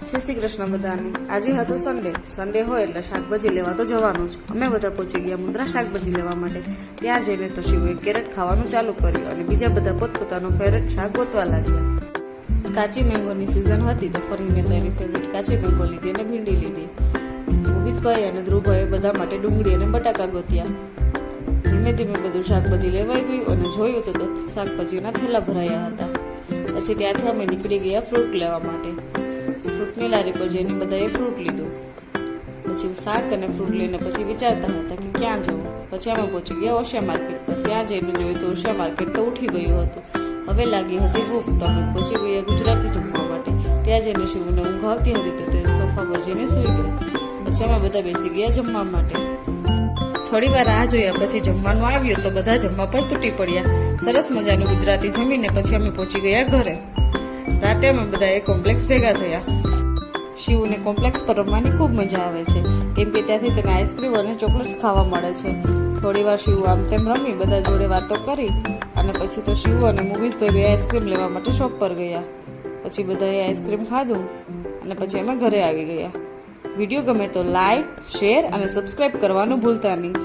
જય શ્રી કૃષ્ણ બધાને। આજે હતો સન્ડે હોય એટલે શાકભાજી લેવા તો જવાનું જ। અમે બધા પહોંચી ગયા મુન્દ્રા શાકભાજી લેવા માટે। ત્યાં જઈને તો શિવે કેરેટ ખાવાનું ચાલુ કર્યું અને બીજા બધા પોતપોતાનું ફેવરેટ શાક ગોતવા લાગ્યા। કાચી મેંગોની સિઝન હતી તો ફરીને તો એની ફેવરેટ કાચી મેંગો લીધી અને ભીંડી લીધી। મુબીસભાઈ અને ધ્રુવભાઈએ બધા માટે ડુંગળી અને બટાકા ગોત્યા। ધીમે ધીમે બધું શાકભાજી લેવાઈ ગયું અને જોયું તો શાકભાજીના થેલા ભરાયા હતા। પછી ત્યાંથી અમે નીકળી ગયા ફ્રૂટ લેવા માટે। ફ્રૂટની લારી પર જઈને બધાએ ફ્રૂટ લીધું। પછી શાક અને ફ્રૂટ લઈને પછી વિચારતા હતા કે ક્યાં જવું। પછી અમે પહોંચી ગયા ઓશિયા માર્કેટ પર। ત્યાં જઈને જોયું તો ઓશિયા માર્કેટ તો ઉઠી ગયું હતું। હવે લાગી હતી ભૂખ તો અમે પહોંચી ગયા ગુજરાતી જમવા માટે। ત્યાં જઈને શિવને ઊંઘ આવતી હતી તો તે સોફા પર જઈને સૂઈ ગઈ। પછી અમે બધા બેસી ગયા જમવા માટે। થોડી વાર રાહ જોયા પછી જમવાનું આવ્યું તો બધા જમવા પર તૂટી પડ્યા। સરસ મજાનું ગુજરાતી જમીને પછી અમે પહોંચી ગયા ઘરે। રાતે અમે બધા એક કોમ્પ્લેક્સ ભેગા થયા। શિવને કોમ્પ્લેક્સ પર રમવાની ખૂબ મજા આવે છે કેમ કે ત્યાંથી તેને આઈસ્ક્રીમ અને ચોકલેટ્સ ખાવા મળે છે। થોડી વાર શિવ આમ તેમ રમી બધા જોડે વાતો કરી અને પછી તો શિવ અને મુવીસભાઈ બે આઈસ્ક્રીમ લેવા માટે શોપ પર ગયા। પછી બધાએ આઈસ્ક્રીમ ખાધું અને પછી અમે ઘરે આવી ગયા। વિડીયો ગમે તો લાઈક, શેર અને સબસ્ક્રાઇબ કરવાનું ભૂલતા નહીં।